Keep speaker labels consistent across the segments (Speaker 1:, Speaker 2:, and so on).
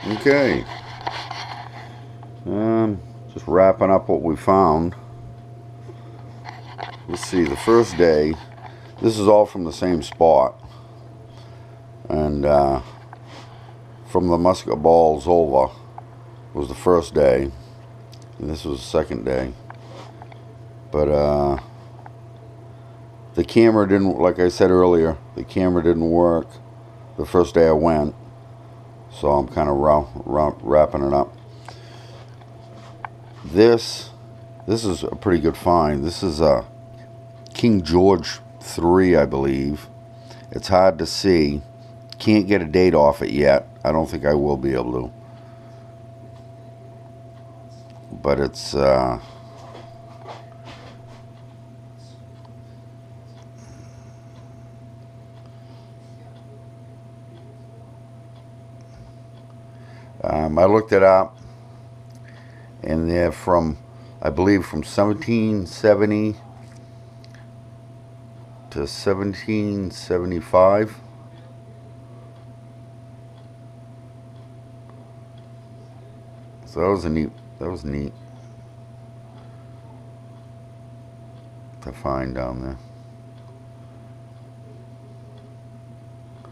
Speaker 1: Okay. Just wrapping up what we found. Let's see, the first day, this is all from the same spot. And from the musket balls over was the first day. And this was the second day. But the camera didn't, like I said earlier, the camera didn't work the first day I went. So I'm kind of wrapping it up. This is a pretty good find. This is a King George III, I believe. It's hard to see. Can't get a date off it yet. I don't think I will be able to. But it's I looked it up, and they're from, I believe, from 1770 to 1775. So that was neat to find down there. I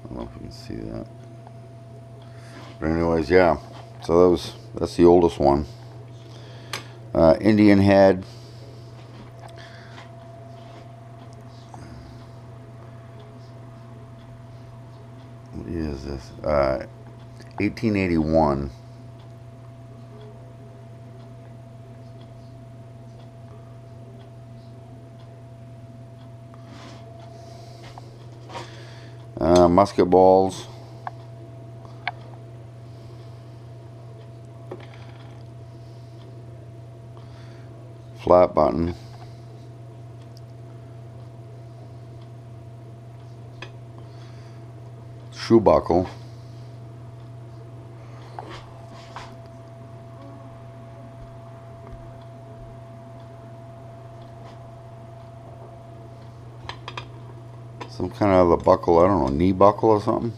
Speaker 1: don't know if you can see that. But anyways, yeah. So that's the oldest one. Indian head. What year is this? 1881. Musket balls. Flat button. Shoe buckle. Some kind of a buckle, I don't know, knee buckle or something.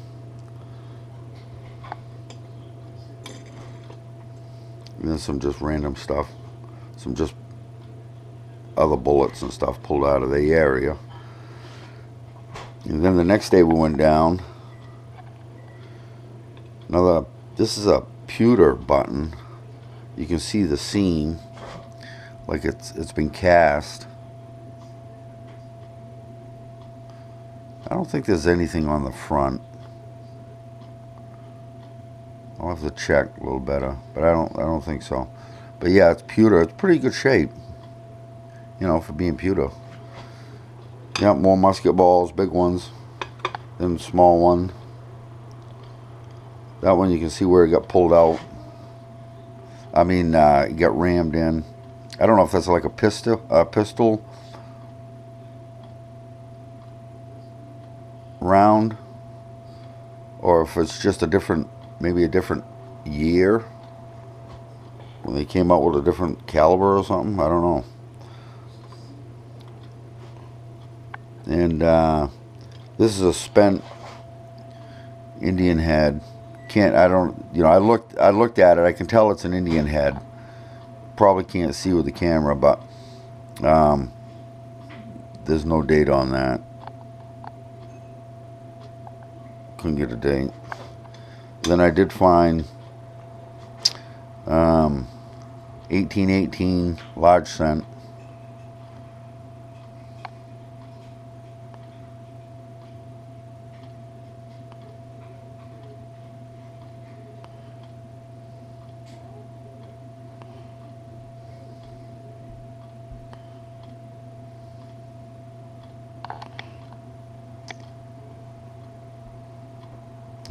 Speaker 1: And then some just random stuff. Some just other bullets and stuff pulled out of the area. And then the next day we went down. This is a pewter button. You can see the seam, like it's been cast. I don't think there's anything on the front. I'll have to check a little better, but I don't think so. But yeah, it's pewter. It's pretty good shape, you know, for being pewter. Yeah, more musket balls, big ones, then small one. That one you can see where it got pulled out. I mean, it got rammed in. I don't know if that's like a pistol round, or if it's just maybe a different year when they came out with a different caliber or something. I don't know. And this is a spent Indian head. I looked at it. I can tell it's an Indian head. Probably can't see with the camera, but there's no date on that. Couldn't get a date. Then I did find 1818 large cent.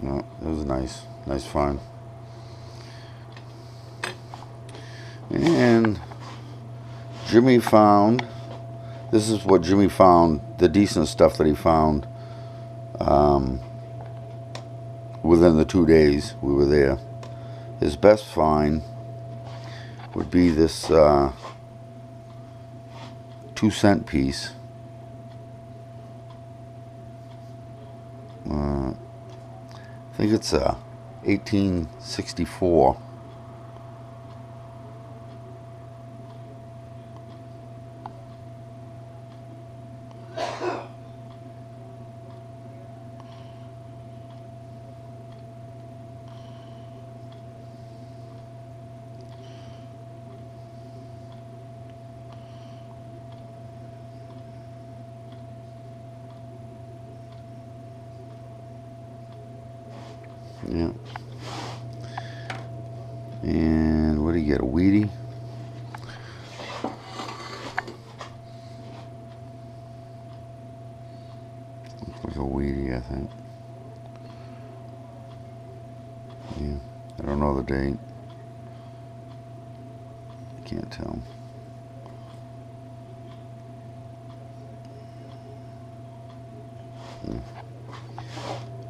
Speaker 1: Oh, it was nice find. And Jimmy found, this is what Jimmy found, the decent stuff that he found within the 2 days we were there. His best find would be this 2-cent piece. I think it's a 1864. Yeah. And what do you get? A Wheatie? Looks like a Wheatie, I think. Yeah. I don't know the date. I can't tell.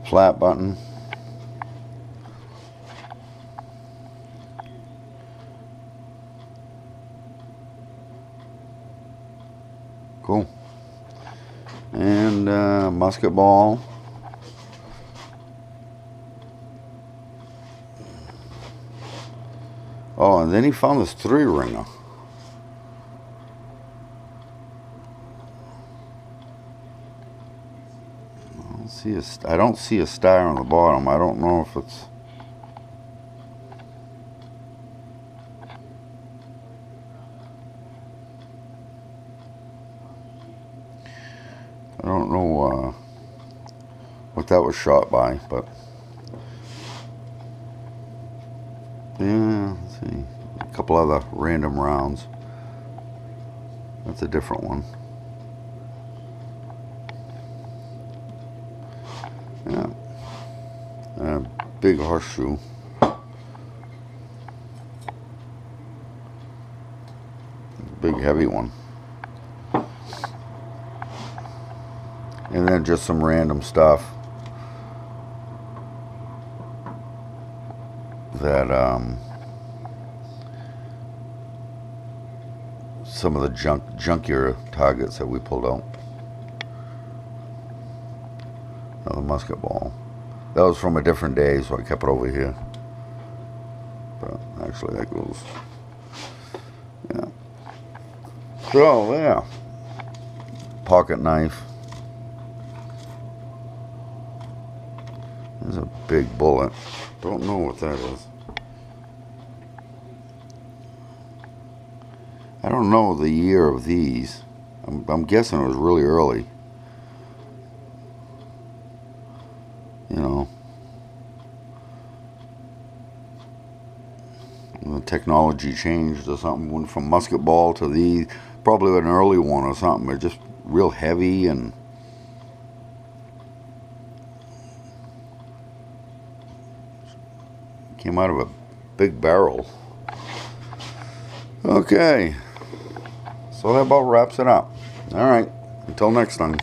Speaker 1: Flat button. Cool. And musket ball. Oh, and then he found this 3-ringer. I don't see a star on the bottom. I don't know if it's... I don't know what that was shot by, but... Yeah, let's see. A couple other random rounds. That's a different one. Yeah. Big horseshoe. Big heavy one. And then just some random stuff that some of the junkier targets that we pulled out. Another musket ball. That was from a different day, so I kept it over here. But actually that goes, yeah. So yeah, pocket knife. There's a big bullet. Don't know what that is. I don't know the year of these. I'm guessing it was really early. You know, the technology changed or something. Went from musket ball to these. Probably an early one or something. They're just real heavy and came out of a big barrel. Okay, so that about wraps it up. All right, until next time.